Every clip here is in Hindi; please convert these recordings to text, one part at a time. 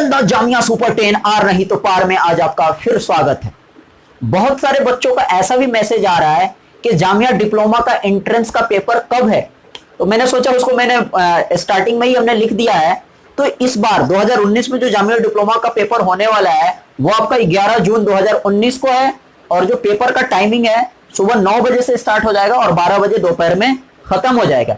द जामिया सुपर 10 आर नहीं तो पार में आज आपका फिर स्वागत है। बहुत सारे बच्चों का ऐसा भी मैसेज आ रहा है कि जामिया डिप्लोमा का एंट्रेंस का पेपर कब है, तो मैंने सोचा उसको मैंने स्टार्टिंग में ही हमने लिख दिया है। तो इस बार 2019 में जो जामिया डिप्लोमा का पेपर होने वाला है वो आपका 11 जून 2019 को है और जो पेपर का टाइमिंग है सुबह 9 बजे से स्टार्ट हो जाएगा और 12 बजे दोपहर में खत्म हो जाएगा।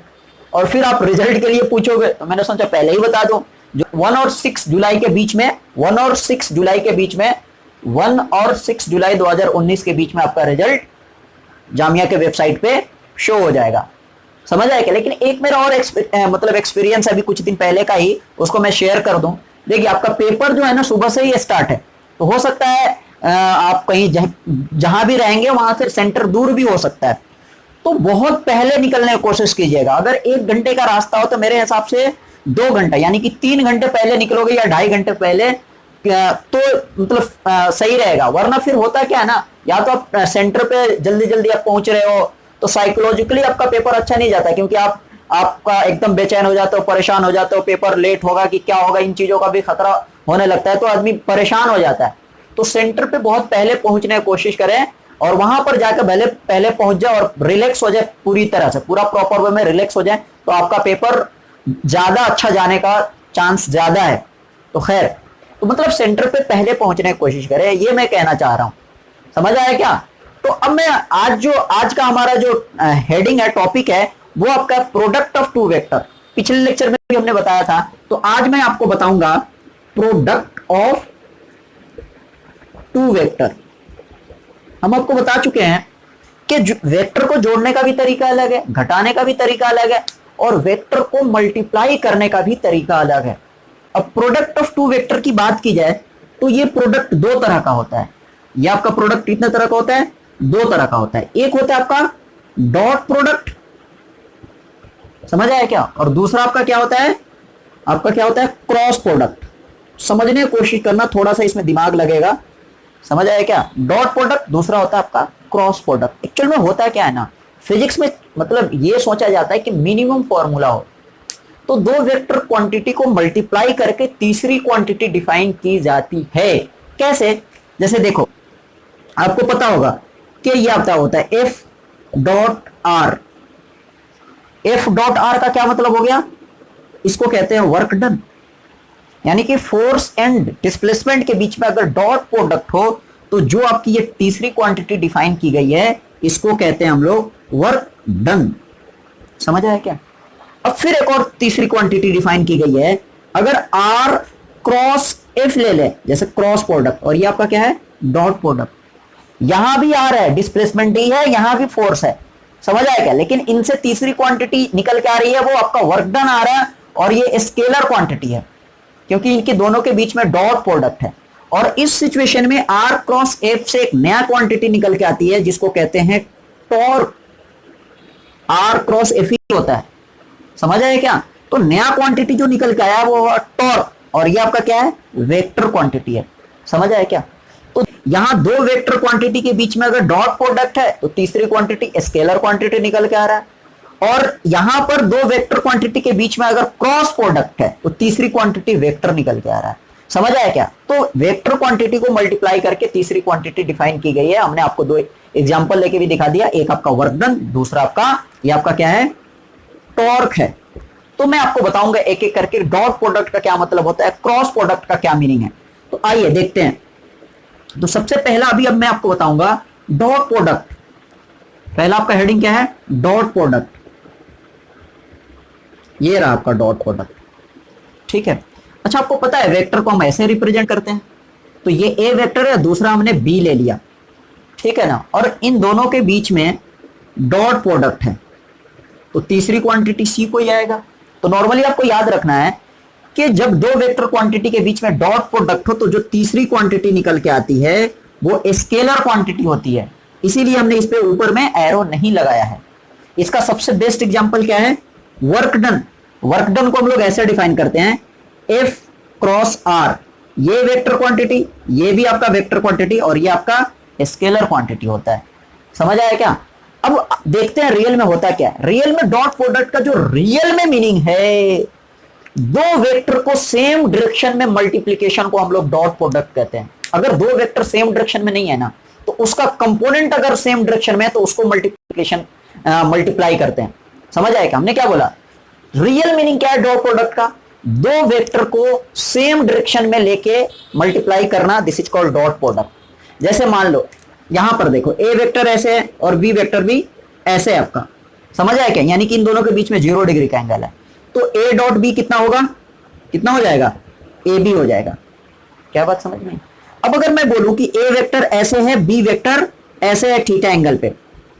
और फिर आप रिजल्ट के लिए पूछोगे तो मैंने सोचा पहले ही बता दूं, जो 1 और 6 जुलाई के बीच में 1 और 6 जुलाई के बीच में 1 और 6 जुलाई 2019 के बीच में आपका रिजल्ट जामिया के वेबसाइट पे शो हो जाएगा। समझ आया क्या? लेकिन एक मेरा और मतलब एक्सपीरियंस अभी कुछ दिन पहले का ही, उसको मैं शेयर कर दूं। देखिए आपका पेपर जो है ना सुबह से ही स्टार्ट है, तो हो सकता है आप कहीं जहां भी रहेंगे वहां से सेंटर दूर भी हो सकता है, तो बहुत पहले निकलने की कोशिश कीजिएगा। अगर 1 घंटे का रास्ता हो तो मेरे हिसाब से 2 घंटा यानी कि 3 घंटे पहले निकलोगे या 2.5 घंटे पहले तो मतलब सही रहेगा। वरना फिर होता क्या है ना, या तो आप सेंटर पे जल्दी जल्दी आप पहुंच रहे हो तो साइकोलॉजिकली आपका पेपर अच्छा नहीं जाता, क्योंकि आपका एकदम बेचैन हो जाते हो, परेशान हो जाते हो, पेपर लेट होगा कि क्या होगा, इन चीजों का भी खतरा होने लगता है, तो आदमी परेशान हो जाता है। तो सेंटर पे बहुत पहले पहुंचने की कोशिश करें और वहां पर जाकर पहले पहुंच जाए और रिलैक्स हो जाए, पूरी तरह से पूरा प्रॉपर वे में रिलैक्स हो जाए, तो आपका पेपर ज्यादा अच्छा जाने का चांस ज्यादा है। तो खैर, तो मतलब सेंटर पे पहले पहुंचने की कोशिश करें, ये मैं कहना चाह रहा हूं। समझ आया क्या? तो अब मैं आज का हमारा जो हेडिंग है, टॉपिक है, वो आपका प्रोडक्ट ऑफ टू वेक्टर। पिछले लेक्चर में भी हमने बताया था, तो आज मैं आपको बताऊंगा प्रोडक्ट ऑफ टू वेक्टर। हम आपको बता चुके हैं कि वेक्टर को जोड़ने का भी तरीका अलग है, घटाने का भी तरीका अलग है, और वेक्टर को मल्टीप्लाई करने का भी तरीका अलग है। अब प्रोडक्ट ऑफ टू वेक्टर की बात की जाए तो ये प्रोडक्ट 2 तरह का होता है। ये आपका प्रोडक्ट कितने तरह का होता है? 2 तरह का होता है। एक होता है आपका डॉट प्रोडक्ट, समझ आया क्या? और दूसरा आपका क्या होता है? आपका क्या होता है? Cross product. समझने की कोशिश करना, थोड़ा सा इसमें दिमाग लगेगा। समझ आया क्या? डॉट प्रोडक्ट, दूसरा होता है आपका क्रॉस प्रोडक्ट। एक्चुअल में होता क्या है ना, फिजिक्स में मतलब ये सोचा जाता है कि मिनिमम फॉर्मूला हो तो 2 वेक्टर क्वांटिटी को मल्टीप्लाई करके तीसरी क्वांटिटी डिफाइन की जाती है। कैसे? जैसे देखो, आपको पता होगा कि ये आता होता है F dot are. F dot are का क्या मतलब हो गया? इसको कहते हैं वर्क डन। यानी कि फोर्स एंड डिस्प्लेसमेंट के बीच में अगर डॉट प्रोडक्ट हो तो जो आपकी ये तीसरी क्वांटिटी डिफाइन की गई है इसको कहते हैं हम लोग वर्क डन। समझ आया क्या? अब फिर एक और तीसरी क्वांटिटी डिफाइन की गई है। अगर आर क्रॉस एफ ले ले, जैसे क्रॉस प्रोडक्ट, और ये आपका क्या है? Dot product. यहां भी आर है, डिस्प्लेसमेंट डी है, यहां भी फोर्स है। समझ आया क्या? लेकिन इनसे तीसरी क्वांटिटी निकल के आ रही है, वो आपका वर्क डन आ रहा है, और ये स्केलर क्वांटिटी है क्योंकि इनके दोनों के बीच में डॉट प्रोडक्ट है। और इस सिचुएशन में आर क्रॉस एफ से एक नया क्वांटिटी निकल के आती है जिसको कहते हैं टॉर्क। आर क्रॉस एफ ही होता है। समझ आया क्या? तो नया क्वांटिटी जो निकल के आया वो टॉर्क, और ये आपका क्या है? वेक्टर क्वांटिटी है। समझ आया क्या? तो यहां 2 वेक्टर क्वांटिटी के बीच में अगर डॉट प्रोडक्ट है तो तीसरी क्वांटिटी स्केलर क्वांटिटी निकल के आ रहा है, और यहां पर 2 वेक्टर क्वांटिटी के बीच में अगर क्रॉस प्रोडक्ट है तो तीसरी क्वांटिटी वेक्टर निकल के आ रहा है। समझ आया क्या? तो वेक्टर क्वांटिटी को मल्टीप्लाई करके तीसरी क्वांटिटी डिफाइन की गई है। हमने आपको 2 एग्जांपल लेके भी दिखा दिया, एक आपका वर्क डन, दूसरा आपका ये आपका क्या है? टॉर्क है। तो मैं आपको बताऊंगा एक एक करके डॉट प्रोडक्ट का क्या मतलब होता है, क्रॉस प्रोडक्ट का क्या मीनिंग है। तो आइए देखते हैं। तो सबसे पहला अब मैं आपको बताऊंगा डॉट प्रोडक्ट। पहला आपका हेडिंग क्या है? Dot product. ये रहा आपका डॉट प्रोडक्ट, ठीक है। अच्छा, आपको पता है वेक्टर को हम ऐसे रिप्रेजेंट करते हैं, तो ये ए वेक्टर है, दूसरा हमने बी ले लिया, ठीक है ना, और इन दोनों के बीच में डॉट प्रोडक्ट है तो तीसरी क्वांटिटी सी को ही आएगा। तो नॉर्मली आपको याद रखना है कि जब 2 वेक्टर क्वांटिटी के बीच में डॉट प्रोडक्ट हो तो जो तीसरी क्वांटिटी निकल के आती है वो स्केलर क्वांटिटी होती है। इसीलिए हमने इस पे ऊपर में एरो नहीं लगाया है। इसका सबसे बेस्ट एग्जांपल क्या है? Work done. वर्क डन को हम लोग ऐसे डिफाइन करते हैं, एफ क्रॉस आर, ये वेक्टर क्वांटिटी, ये भी आपका वेक्टर क्वांटिटी, और ये आपका स्केलर क्वांटिटी होता है। समझ आया क्या? अब देखते हैं रियल में होता क्या है। रियल में डॉट प्रोडक्ट का जो रियल में मीनिंग है दो वेक्टर को सेम डायरेक्शन में मल्टीप्लीकेशन को हम लोग डॉट प्रोडक्ट कहते हैं। अगर दो वेक्टर सेम डायरेक्शन में नहीं है ना, तो उसका कंपोनेंट अगर सेम डायरेक्शन में है तो उसको मल्टीप्लाई करते हैं। समझ आए क्या हमने क्या बोला? रियल मीनिंग क्या है डॉट प्रोडक्ट का? दो वेक्टर को सेम डायरेक्शन में लेके मल्टीप्लाई करना, this is called dot product. जैसे मान लो यहां पर देखो, ए वेक्टर ऐसे है और बी वेक्टर भी ऐसे है आपका। समझ आया क्या? यानी कि इन दोनों के बीच में 0 डिग्री का एंगल है, तो ए डॉट बी कितना होगा? कितना हो जाएगा? ए बी हो जाएगा। क्या बात समझ में? अब अगर मैं बोलूं कि ए वेक्टर ऐसे है, बी वेक्टर ऐसे है थीटा एंगल पे,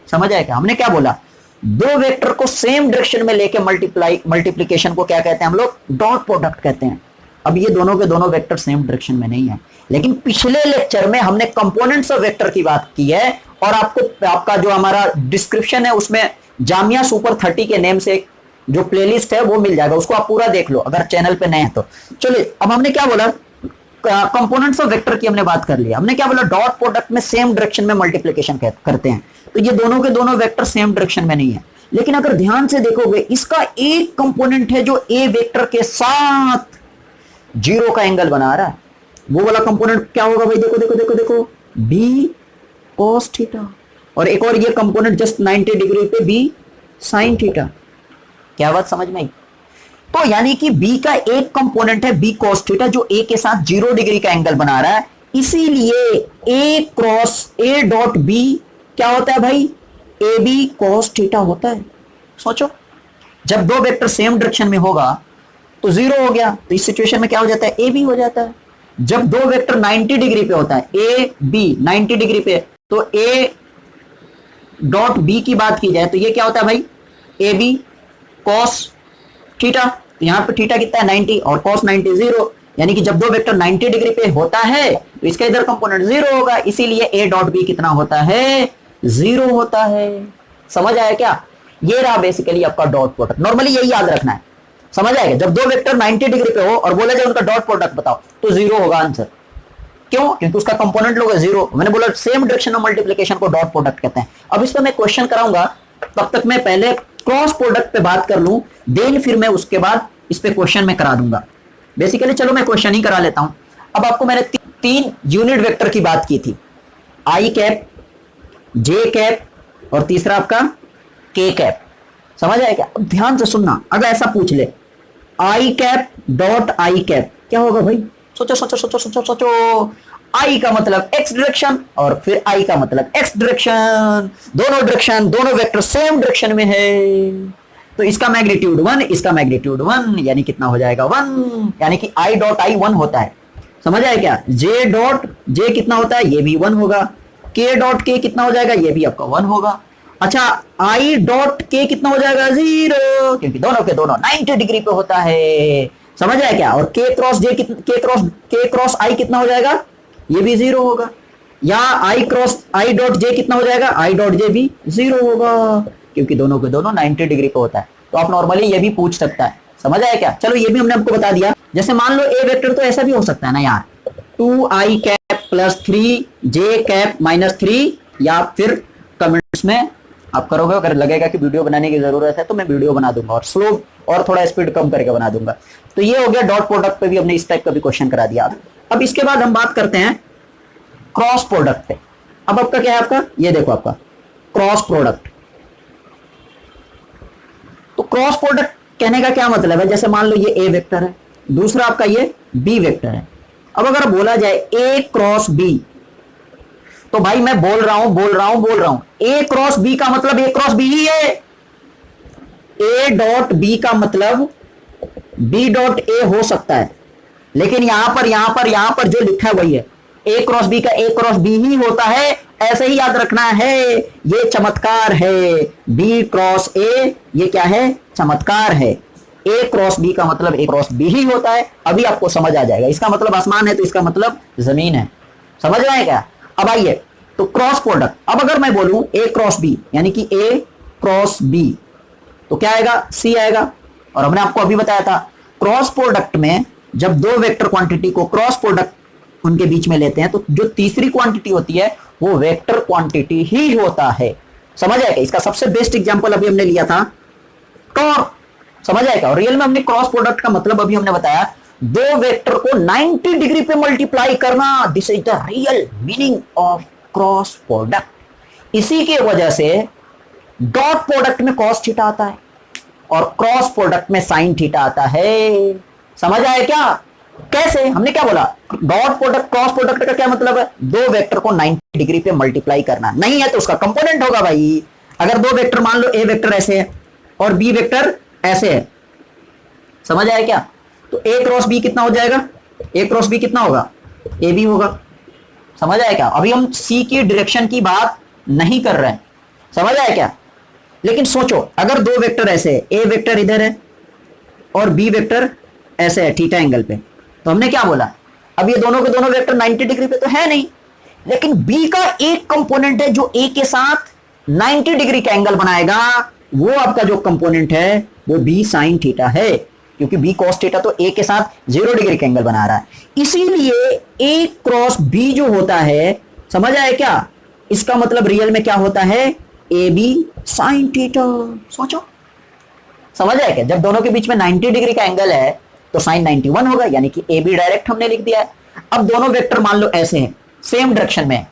समझ आया क्या? हमने क्या बोला? दो वेक्टर को सेम डायरेक्शन में लेके मल्टीप्लीकेशन को क्या कहते हैं हम लोग? डॉट प्रोडक्ट कहते हैं। अब ये दोनों के दोनों वेक्टर सेम डायरेक्शन में नहीं है, लेकिन पिछले लेक्चर में हमने कंपोनेंट्स ऑफ वेक्टर की बात की है, और आपका जो हमारा डिस्क्रिप्शन है उसमें जामिया सुपर 30 के नेम से जो प्लेलिस्ट है वो मिल जाएगा, उसको आप पूरा देख लो अगर चैनल पे नए हैं तो। चलिए अब हमने क्या बोला? कंपोनेंट्स ऑफ वेक्टर की हमने बात कर लिया। हमने क्या बोला? डॉट प्रोडक्ट में सेम डायरेक्शन में मल्टीप्लिकेशन करते हैं, तो ये दोनों के दोनों वेक्टर सेम डायरेक्शन में नहीं है। लेकिन अगर ध्यान से देखोगे, इसका एक कंपोनेंट है जो ए वेक्टर के साथ 0 का एंगल बना रहा है। वो वाला कंपोनेंट क्या होगा भाई? देखो देखो देखो देखो, बी cos थीटा, और एक और ये कंपोनेंट जस्ट 90 डिग्री पे बी sin थीटा। क्या बात समझ में आई? तो यानी कि B का एक कंपोनेंट है B cos थीटा जो A के साथ 0 डिग्री का एंगल बना रहा है, इसीलिए A cross A dot B क्या होता है भाई? AB cos थीटा होता है। सोचो, जब दो वेक्टर सेम डायरेक्शन में होगा तो 0 हो गया, तो इस सिचुएशन में क्या हो जाता है? AB हो जाता है। जब दो वेक्टर 90 डिग्री पे होता है, A B 90 डिग्री पे, तो A डॉट B की बात की जाए तो ये क्या होता है भाई? AB cos theta. तो यहां पे थीटा कितना है? 90, और cos 90 0, यानी कि जब दो वेक्टर 90 डिग्री पे होता है तो इसका इधर कंपोनेंट 0 होगा, इसीलिए A डॉट बी कितना होता है? 0 होता है। समझ आया क्या? ये रहा बेसिकली आपका डॉट प्रोडक्ट। नॉर्मली यही याद रखना है। समझ आएगा? जब दो वेक्टर 90 डिग्री पे हो और बोला जाए उनका डॉट प्रोडक्ट बताओ, तो 0 होगा आंसर। क्यों? क्योंकि उसका कंपोनेंट लोग 0। मैंने बोला same direction of multiplication co dot product कहते हैं। अब इस पर मैं क्वेश्चन कराऊंगा, तब तक मैं पहले क्रॉस प्रोडक्ट पे बात कर लूं, देन फिर मैं उसके बाद इस पे क्वेश्चन में करा दूंगा। बेसिकली चलो मैं क्वेश्चन ही करा लेता हूं। अब आपको मैंने तीन यूनिट वेक्टर की बात की थी, आई कैप, जे कैप और तीसरा आपका के कैप। समझ आया क्या? अब ध्यान से सुनना, अगर ऐसा पूछ ले आई कैप डॉट आई कैप, क्या होगा भाई? सोचो सोचो सोचो सोचो सोचो। आई का मतलब एक्स डायरेक्शन और फिर आई का मतलब एक्स डायरेक्शन, दोनों डायरेक्शन, दोनों वेक्टर सेम डायरेक्शन में है, तो इसका मैग्नीट्यूड 1, इसका मैग्नीट्यूड 1, यानी कितना हो जाएगा? 1, यानी कि आई डॉट आई 1 होता है। समझ आया क्या? जे डॉट जे कितना होता है? ये भी 1 होगा। के डॉट के कितना हो जाएगा? ये भी आपका 1 होगा। अच्छा, आई डॉट के कितना हो जाएगा? 0, क्योंकि दोनों के दोनों 90 डिग्री पे होता है। समझ आया क्या? और के क्रॉस जे के क्रॉस आई कितना हो जाएगा? ये भी 0 होगा। या आई क्रॉस आई डॉट जे कितना हो जाएगा? आई डॉट जे भी 0 होगा, क्योंकि दोनों के दोनों 90 डिग्री पे होता है। तो आप नॉर्मली ये भी पूछ सकता है। समझ आया क्या? चलो ये भी हमने आपको बता दिया। जैसे मान लो ए वेक्टर तो ऐसा भी हो सकता है ना यार, 2i cap plus 3j cap minus 3, या फिर कमेंट्स में आप करोगे, अगर लगेगा कि वीडियो बनाने की जरूरत है तो मैं वीडियो बना दूंगा और स्लो और थोड़ा स्पीड कम करके बना दूंगा। तो ये हो गया डॉट प्रोडक्ट पे भी हमने इस टाइप का भी क्वेश्चन करा दिया। अब इसके बाद हम बात करते हैं क्रॉस प्रोडक्ट पे। अब आपका क्या है? आपका ये देखो, आपका क्रॉस प्रोडक्ट। तो क्रॉस प्रोडक्ट कहने का क्या मतलब है? जैसे मान लो ये ए वेक्टर है, दूसरा आपका ये बी वेक्टर है। अब अगर बोला जाए ए क्रॉस बी, तो भाई मैं बोल रहा हूं ए क्रॉस बी का मतलब ए क्रॉस बी ही है। ए डॉट बी का मतलब बी डॉट ए हो सकता है, लेकिन यहां पर जो लिखा है वही है। ए क्रॉस बी का ए क्रॉस बी ही होता है, ऐसे ही याद रखना है। ये चमत्कार है, बी क्रॉस ए ये क्या है? चमत्कार है। ए क्रॉस बी का मतलब ए क्रॉस बी ही होता है। अभी आपको समझ आ जाएगा। इसका मतलब आसमान है तो इसका मतलब जमीन है। समझ रहे हैं क्या? अब आइए, तो क्रॉस प्रोडक्ट। अब अगर मैं बोलूं ए क्रॉस बी, यानी कि ए क्रॉस बी, तो क्या आएगा? सी आएगा। और हमने आपको अभी बताया था क्रॉस प्रोडक्ट में जब दो वेक्टर क्वांटिटी को क्रॉस प्रोडक्ट उनके बीच में लेते हैं तो जो तीसरी क्वांटिटी होती है वो वेक्टर क्वांटिटी ही होता है। समझ आएगा? इसका सबसे बेस्ट एग्जांपल अभी हमने लिया था टॉर्क। समझ आएगा। और रियल में हमने क्रॉस प्रोडक्ट का मतलब अभी हमने बताया, दो वेक्टर को 90 डिग्री पे मल्टीप्लाई करना, this is the real meaning of cross product. इसी की वजह से डॉट प्रोडक्ट में कॉस थीटा आता है और क्रॉस प्रोडक्ट में साइन थीटा आता है। समझ आए क्या? कैसे? हमने क्या बोला, डॉट प्रोडक्ट क्रॉस प्रोडक्ट का क्या मतलब है, दो वेक्टर को 90 डिग्री पे मल्टीप्लाई करना, नहीं है तो उसका कंपोनेंट होगा भाई। अगर दो वेक्टर मान लो ए वेक्टर ऐसे है और बी वेक्टर ऐसे है, समझ आया क्या? तो ए क्रॉस बी कितना हो जाएगा, ए क्रॉस बी कितना होगा, ए बी होगा। समझ आया क्या? अभी हम सी की डायरेक्शन की बात नहीं कर रहे हैं, समझ आया क्या? लेकिन सोचो अगर दो वेक्टर ऐसे है, ए वेक्टर इधर है और बी वेक्टर ऐसे है थीटा एंगल पे, तो हमने क्या बोला, अब ये दोनों के दोनों वेक्टर 90 डिग्री पे तो है नहीं, लेकिन बी का एक कंपोनेंट है जो ए के साथ 90 डिग्री का एंगल बनाएगा, वो आपका जो कंपोनेंट है वो बी साइन थीटा है, क्योंकि बी कॉस थीटा तो ए के साथ 0 डिग्री का एंगल बना रहा है। इसीलिए ए क्रॉस बी जो होता है, समझ आए क्या, इसका मतलब रियल में क्या होता है, ए बी साइन थीटा। सोचो, समझ आए क्या? जब दोनों के बीच में 90 डिग्री का एंगल है तो साइन 91 होगा, यानी कि ए बी डायरेक्ट हमने लिख दिया है। अब दोनों वेक्टर मान लो ऐसे हैं, सेम डायरेक्शन में,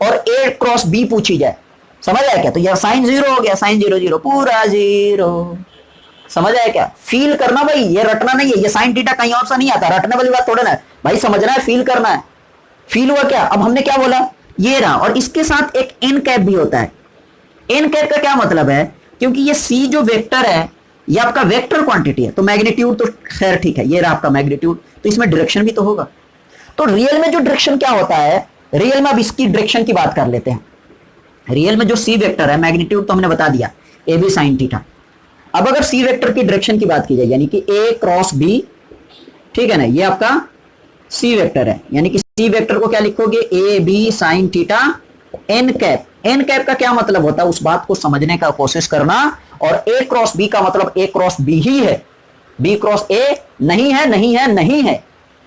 और ए क्रॉस बी पूछी जाए, समझ आया क्या, तो यह साइन 0 हो गया, साइन 0 0 पूरा 0। समझ आया क्या? फील करना भाई, ये रटना नहीं है, ये साइन थीटा कहीं और से नहीं आता, रटने वाली बात थोड़ा ना है भाई, समझना है, फील करना है। फील हुआ क्या? अब हमने क्या बोला, ये रहा, और इसके साथ एक एन कैप भी होता है। एन कैप का क्या मतलब है, क्योंकि ये सी जो वेक्टर है ये आपका वेक्टर क्वांटिटी है, तो मैग्नीट्यूड तो खैर ठीक है, ये रहा आपका मैग्नीट्यूड, तो इसमें डायरेक्शन भी तो होगा। तो रियल में जो डायरेक्शन क्या होता है, रियल में अब इसकी डायरेक्शन की बात कर लेते हैं। रियल में जो सी वेक्टर है, मैग्नीट्यूड तो हमने बता दिया, ए बी साइन थीटा। अब अगर सी वेक्टर की डायरेक्शन की बात की जाए, यानी कि ए क्रॉस बी, ठीक है ना, ये आपका सी वेक्टर है, यानी कि सी वेक्टर को क्या लिखोगे, A B sine theta n cap. N cap का क्या मतलब होता है, उस बात को समझने का कोशिश करना। और ए क्रॉस बी का मतलब ए क्रॉस बी ही है, बी क्रॉस ए नहीं है, नहीं है, नहीं है।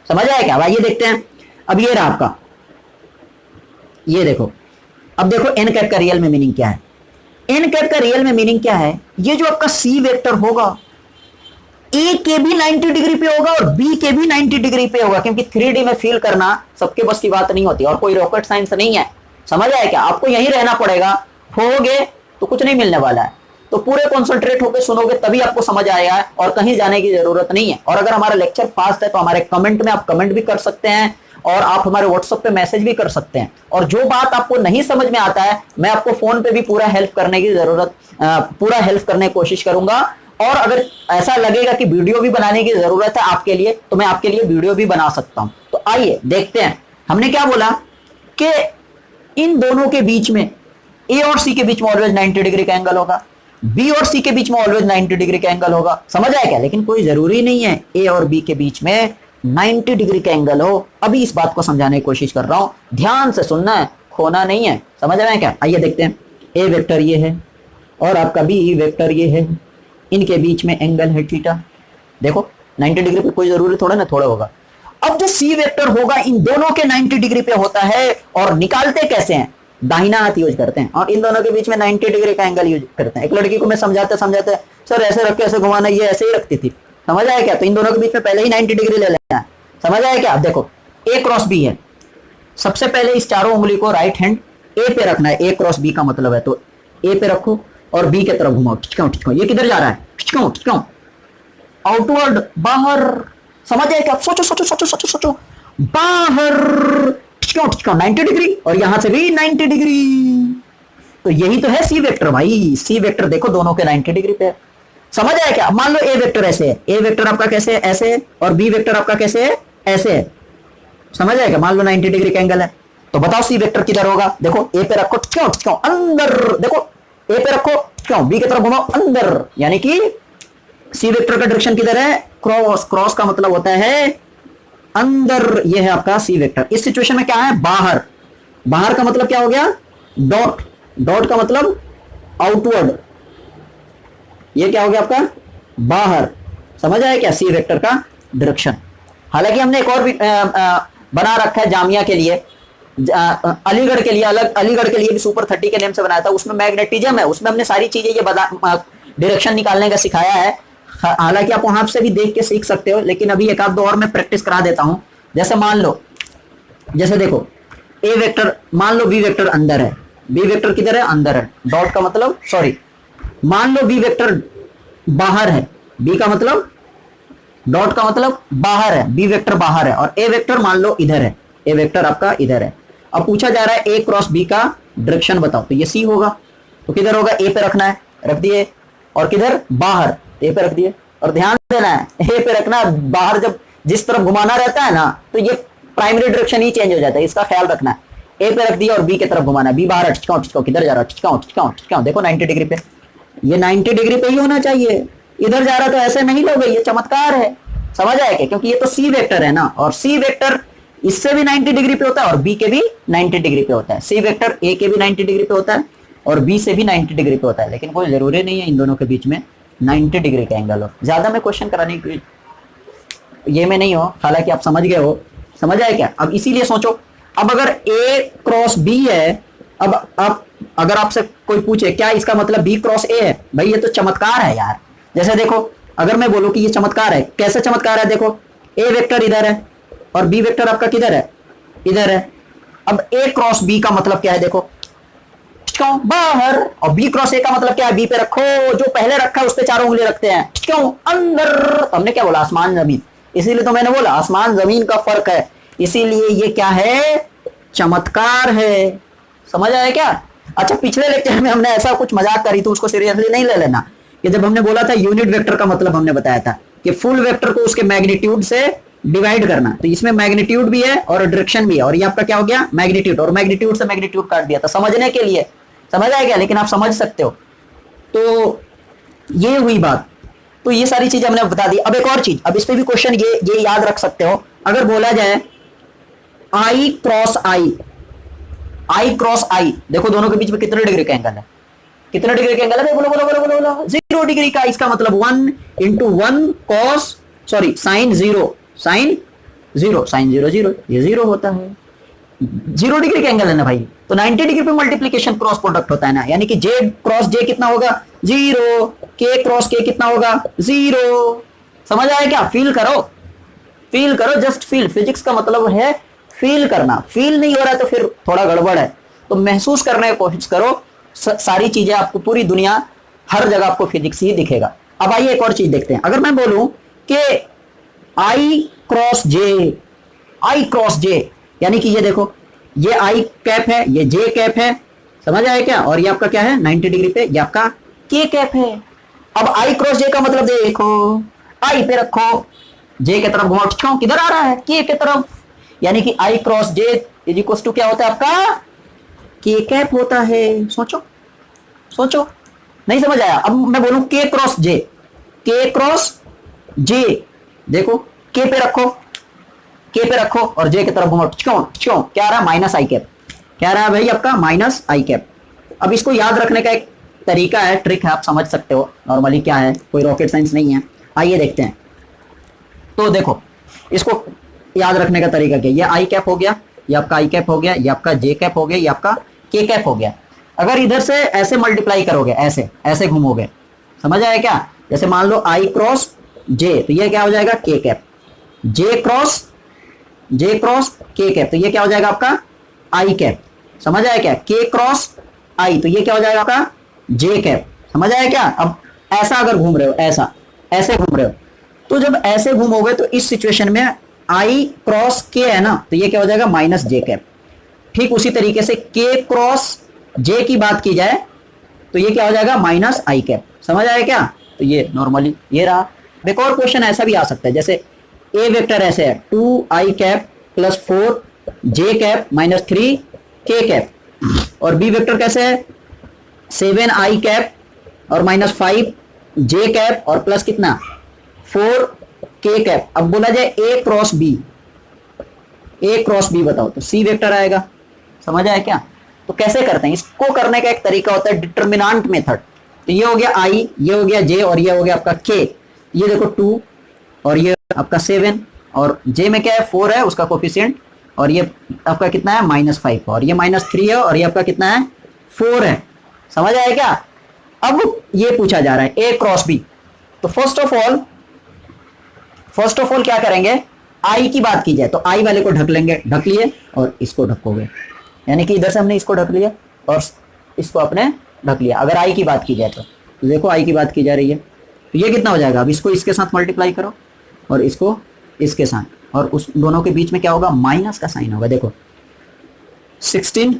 समझ आया क्या भाई? ये देखते हैं, अब ये रहा आपका, ये देखो, अब देखो एन कैप का रियल में मीनिंग क्या है। एन कैप का रियल में मीनिंग क्या है, ये जो आपका सी वेक्टर होगा, ए के भी 90 डिग्री पे होगा और बी के भी 90 डिग्री पे होगा, क्योंकि 3D में फील करना सबके बस की बात नहीं होती, और कोई रॉकेट साइंस नहीं है। समझ आया क्या? आपको यहीं रहना पड़ेगा, होगे तो कुछ नहीं मिलने वाला है, तो पूरे कॉन्सेंट्रेट होकर सुनोगे तभी आपको समझ आएगा, और कहीं जाने की जरूरत नहीं है। और अगर हमारा लेक्चर फास्ट है तो हमारे कमेंट में आप कमेंट भी कर सकते हैं, और आप हमारे व्हाट्सएप पे मैसेज भी कर सकते हैं, और जो बात आपको नहीं समझ में आता है मैं आपको फोन पे भी पूरा हेल्प करने की कोशिश करूंगा। और अगर ऐसा लगेगा कि वीडियो भी बनाने की जरूरत है आपके लिए, तो मैं आपके लिए वीडियो भी बना सकता हूं। तो आइए देखते हैं, हमने क्या बोला कि इन दोनों के बीच में, ए और सी के बीच में ऑलवेज 90 डिग्री का एंगल होगा, बी और सी के बीच में ऑलवेज 90 डिग्री का एंगल होगा। समझ आया क्या? लेकिन कोई जरूरी नहीं है ए और बी के बीच में 90 डिग्री का एंगल हो। अभी इस बात को समझाने की कोशिश कर रहा हूं, ध्यान से सुनना है, खोना नहीं है। समझ रहे हैं क्या? आइए देखते हैं, ए वेक्टर ये है और आपका बी वेक्टर ये है, इनके बीच में एंगल है थीटा। देखो 90 डिग्री पे कोई जरूरी थोड़ा ना थोड़ा होगा। अब जो सी वेक्टर होगा इन दोनों के 90 डिग्री पे होता है, और निकालते कैसे हैं, दाहिना हाथ यूज करते हैं, और इन दोनों के बीच में 90 डिग्री का एंगल यूज करते हैं। एक लड़की को मैं समझाते समझाते, सर ऐसे रख के ऐसे घुमाना, ये ऐसे ही रखती थी। समझ आया क्या? तो इन दोनों के बीच में पहले ही 90 डिग्री ले लेना है। समझ आया क्या? देखो ए क्रॉस बी है, सबसे पहले इस चारों उंगली को राइट हैंड ए पे रखना है, ए क्रॉस बी का मतलब है, तो ए पे रखो और बी के तरफ घुमाओ, ठिचकाओ ठिचकाओ। ये किधर जा रहा है, ठिचकाओ ठिचकाओ, आउटवर्ड, बाहर। समझ आया क्या? सोचो सोचो सोचो सोचो सोचो, बाहर, ठिचकाओ ठिचकाओ 90 डिग्री, और यहां से भी 90 डिग्री। तो यही तो है सी वेक्टर भाई। सी वेक्टर देखो दोनों के 90 डिग्री पे। समझ आया क्या? मान लो ए वेक्टर ऐसे है, ए वेक्टर आपका कैसे है, ऐसे है, और बी वेक्टर आपका कैसे है, ऐसे है। समझ आएगा? मान लो 90 डिग्री का एंगल है, तो बताओ सी वेक्टर किधर होगा। देखो ए पे रखो, ठिचकाओ ठिचकाओ, अंदर। देखो ए पे रखो, ठिचकाओ, बी की तरफ घुमाओ, अंदर। यानी कि सी वेक्टर का डायरेक्शन किधर है, क्रॉस। क्रॉस का मतलब होता है अंदर। ये है आपका सी वेक्टर। इस सिचुएशन में क्या है, बाहर। बाहर का मतलब क्या हो गया, डॉट। डॉट का मतलब आउटवर्ड। ये क्या हो गया आपका, बाहर। समझ आया क्या? सी वेक्टर का डायरेक्शन। हालांकि हमने एक और भी बना रखा है जामिया के लिए, अलीगढ़ के लिए अलग, अलीगढ़ के लिए भी सुपर 30 के नेम से बनाया था। उसमें मैग्नेटिज्म है, उसमें हमने सारी चीजें ये डायरेक्शन निकालने का सिखाया है। हालांकि आप वहां से भी देख के सीख सकते हो, लेकिन अभी एक आध दो और मैं प्रैक्टिस करा देता हूं। जैसे मान लो, जैसे देखो ए वेक्टर, मान लो बी वेक्टर अंदर है, बी वेक्टर किधर है, अंदर है, डॉट का मतलब सॉरी, मान लो बी वेक्टर बाहर है, बी का मतलब डॉट का मतलब बाहर है, बी वेक्टर बाहर है, और ए वेक्टर मान लो इधर है, ए वेक्टर आपका इधर है। अब पूछा जा रहा है ए क्रॉस बी का डायरेक्शन बताओ, तो ये सी होगा, तो किधर होगा, ए पे रखना है, रख दिए, और किधर बाहर, ए पे रख दिए, और ध्यान देना है ए पे रखना, बाहर जब जिस तरफ घुमाना रहता है ना, तो ये प्राइमरी डायरेक्शन ही चेंज हो जाता है, इसका ख्याल रखना है। ए पे रख दिया और बी की तरफ घुमाना है, बी बाहर, चिचकाओ किधर जा रहा है, चिचकाओ, देखो 90 डिग्री पे, ये 90 डिग्री पे ही होना चाहिए, इधर जा रहा तो ऐसे नहीं लोगे, ये चमत्कार है, समझ आया क्या, क्योंकि ये तो सी वेक्टर है ना, और सी वेक्टर इससे भी 90 डिग्री पे होता है और बी के भी 90 डिग्री पे होता है, सी वेक्टर ए के भी 90 डिग्री पे होता है और बी से भी 90 डिग्री पे होता है, लेकिन कोई जरूरी नहीं है इन दोनों के बीच में 90 डिग्री का एंगल हो। ज्यादा मैं क्वेश्चन कराने की ये में नहीं हो, हालांकि आप समझ गए हो, समझ आया क्या। अब इसीलिए सोचो, अब अगर ए क्रॉस बी है, अब आप अगर आपसे कोई पूछे क्या इसका मतलब बी क्रॉस ए है, भाई ये तो चमत्कार है यार। जैसे देखो, अगर मैं बोलूं कि ये चमत्कार है, कैसे चमत्कार है, देखो ए वेक्टर इधर है और बी वेक्टर आपका किधर है, इधर है। अब ए क्रॉस बी का मतलब क्या है, देखो क्यों बाहर, और बी क्रॉस ए का मतलब क्या है, बी पे रखो, जो पहले रखा है उस पे चारों उंगली रखते हैं, क्यों अंदर। तो हमने क्या बोला, आसमान जमीन, इसीलिए तो मैंने बोला आसमान जमीन का फर्क है, इसीलिए ये क्या है, चमत्कार है, समझ आया क्या। अच्छा, पिछले लेक्चर में हमने ऐसा कुछ मजाक करी तो उसको सीरियसली नहीं ले लेना, कि जब हमने बोला था यूनिट वेक्टर का मतलब हमने बताया था कि फुल वेक्टर को उसके मैग्नीट्यूड से डिवाइड करना, तो इसमें मैग्नीट्यूड भी है और डायरेक्शन भी है, और ये आपका क्या हो गया, मैग्नीट्यूड, और मैग्नीट्यूड से मैग्नीट्यूड काट दिया था समझने के लिए, समझ आया क्या, लेकिन आप समझ सकते हो। तो ये हुई बात, तो ये सारी चीजें हमने बता दी। अब एक और चीज, अब इस पे भी क्वेश्चन ये याद रख सकते हो, अगर बोला जाए आई क्रॉस आई, आई क्रॉस आई, देखो दोनों के बीच में कितने डिग्री का एंगल है, कितने डिग्री का एंगल है, बोलो बोलो बोलो बोलो बोलो, 0 डिग्री का। इसका मतलब 1 × 1 cos sorry sine 0, sine 0, sine 0 0, ये 0 होता है, 0 डिग्री का एंगल है ना भाई, तो 90 डिग्री पे मल्टीप्लीकेशन क्रॉस प्रोडक्ट होता है ना, यानी कि जे क्रॉस जे कितना होगा, 0, के क्रॉस के कितना होगा, 0। समझ आया क्या, फील करो, फील करो, जस्ट फील, फिजिक्स का मतलब है फील करना, फील नहीं हो रहा है तो फिर थोड़ा गड़बड़ है, तो महसूस करने की कोशिश करो, सारी चीजें आपको, पूरी दुनिया, हर जगह आपको फिजिक्स ही दिखेगा। अब आइए एक और चीज देखते हैं, अगर मैं बोलूं कि I cross J, I cross जे, यानी कि ये देखो, ये आई कैप है, ये जे कैप है, समझ आया क्या, और ये आपका क्या है 90 डिग्री पे, ये आपका के कैप है। अब आई क्रॉस जे का मतलब देखो, आई पे रखो, जे की तरफ घुमाओ, किधर आ रहा है, के की तरफ, यानी कि I cross J is equal to क्या होता है आपका, के कैप होता है। सोचो सोचो, नहीं समझ आया। अब मैं बोलूं के क्रॉस जे, के क्रॉस जे, देखो के पे रखो, के पे रखो और जे की तरफ घुमाओ, क्यों क्या आ रहा है, माइनस आई कैप, क्या आ रहा है भाई आपका, माइनस आई कैप। अब इसको याद रखने का एक तरीका है, ट्रिक है, आप समझ सकते हो नॉर्मली क्या है, कोई रॉकेट साइंस नहीं है। आइए देखते हैं, तो देखो इसको याद रखने का तरीका क्या, ये आई कैप हो गया, ये आपका आई कैप हो गया, ये आपका जे कैप हो गया, ये आपका के कैप हो गया। अगर इधर से ऐसे मल्टीप्लाई करोगे, ऐसे ऐसे घूमोगे, समझ आया क्या, जैसे मान लो आई क्रॉस जे, तो ये क्या हो जाएगा, के कैप, जे क्रॉस के कैप, तो ये क्या हो जाएगा आपका आई कैप, समझ आया क्या, के क्रॉस आई, तो ये क्या हो जाएगा आपका जे कैप, समझ आया क्या। अब ऐसा अगर घूम रहे हो, ऐसा ऐसे घूम रहे हो, तो जब ऐसे घूमोगे तो इस सिचुएशन में आई क्रॉस के है ना, तो ये क्या हो जाएगा माइनस जे कैप। ठीक उसी तरीके से के क्रॉस जे की बात की जाए तो ये क्या हो जाएगा माइनस आई कैप, समझ आया क्या। तो ये नॉर्मली ये रहा। एक और क्वेश्चन ऐसा भी आ सकता है, जैसे ए वेक्टर ऐसे है 2 आई कैप प्लस 4 जे कैप माइनस 3 के कैप, और बी वेक्टर कैसे है 7 आई कैप और माइनस 5 जे कैप और प्लस कितना 4 के कैप। अब बोला जाए ए क्रॉस बी बताओ, तो सी वेक्टर आएगा, समझ आया क्या। तो कैसे करते हैं इसको, करने का एक तरीका होता है डिटरमिनेंट मेथड। तो ये हो गया आई, ये हो गया जे और ये हो गया आपका के। ये देखो 2 और ये आपका 7 और जे में क्या है 4 है उसका कोफिशिएंट, और ये आपका कितना है -5 और ये -3 है और ये आपका कितना है 4 है, समझ आया क्या। अब ये पूछा जा रहा है ए क्रॉस बी, तो फर्स्ट ऑफ ऑल क्या करेंगे, आई की बात की जाए तो आई वाले को ढक लेंगे, ढक लिए और इसको ढकोगे, यानी कि इधर से हमने इसको ढक लिया और इसको आपने ढक लिया। अगर आई की बात की जाए तो देखो आई की बात की जा रही है, तो ये कितना हो जाएगा, अब इसको इसके साथ मल्टीप्लाई करो और इसको इसके साथ, और उस दोनों के बीच में क्या होगा, माइनस का साइन होगा। देखो 16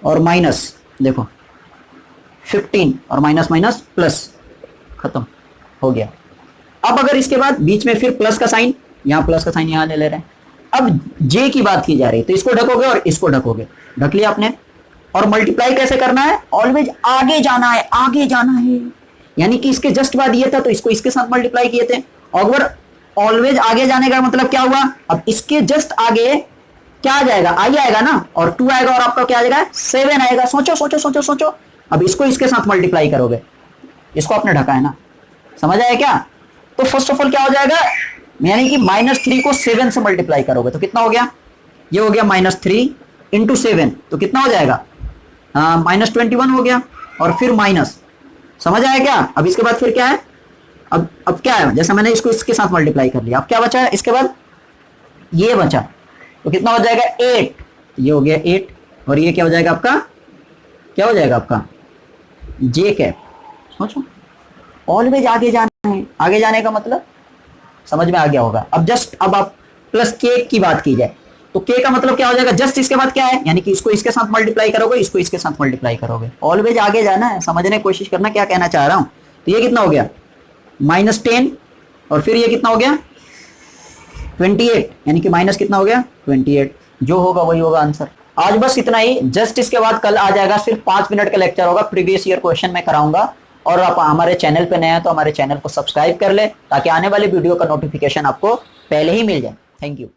और माइनस, देखो 15 और माइनस माइनस प्लस, खत्म हो गया। अब अगर इसके बाद बीच में फिर प्लस का साइन, यहां प्लस का साइन यहां ले रहे हैं। अब जे की बात की जा रही है तो इसको ढकोगे और इसको ढकोगे, ढक लिया आपने। और मल्टीप्लाई कैसे करना है, ऑलवेज आगे जाना है, आगे जाना है, यानी कि इसके जस्ट बाद ये था तो इसको इसके साथ मल्टीप्लाई किए थे। और ऑलवेज आगे जाने का मतलब क्या हुआ, अब इसके जस्ट आगे क्या आ जाएगा, आई आएगा ना, और 2 आएगा और आपका क्या आ जाएगा, 7 आएगा। सोचो सोचो सोचो सोचो, अब इसको इसके साथ मल्टीप्लाई करोगे, इसको आपने ढका है ना, समझ आया क्या। तो फर्स्ट ऑफ ऑल क्या हो जाएगा, यानी कि -3 को 7 से मल्टीप्लाई करोगे तो कितना हो गया, ये हो गया -3 इंटू 7, तो कितना हो जाएगा, -21 हो गया। और फिर माइनस, समझ आया क्या। अब इसके बाद फिर क्या है, अब क्या है, जैसे मैंने इसको इसके साथ मल्टीप्लाई कर लिया, अब क्या बचा है, इसके बाद ये बचा, तो कितना हो जाएगा 8, ये हो गया 8, और ये क्या हो जाएगा आपका, क्या हो जाएगा आपका जे कैप। सोचो ऑलवेज आगे जाना है, आगे जाने का मतलब समझ में आ गया होगा। अब जस्ट अब आप प्लस के की बात की जाए तो के का मतलब क्या हो जाएगा, जस्ट इसके बाद क्या है, यानी कि इसको इसके साथ मल्टीप्लाई करोगे, इसको इसके साथ मल्टीप्लाई करोगे, ऑलवेज आगे जाना है, समझने की कोशिश करना क्या कहना चाह रहा हूं। तो ये कितना हो गया -10, और फिर ये कितना हो गया 28, यानी कि माइनस कितना हो गया 28, जो होगा वही होगा आंसर। आज बस इतना ही, जस्ट इसके बाद कल आ जाएगा सिर्फ 5 मिनट का लेक्चर होगा, प्रीवियस ईयर क्वेश्चन मैं कराऊंगा। और आप हमारे चैनल पे नए हैं तो हमारे चैनल को सब्सक्राइब कर ले ताकि आने वाली वीडियो का नोटिफिकेशन आपको पहले ही मिल जाए। Thank you.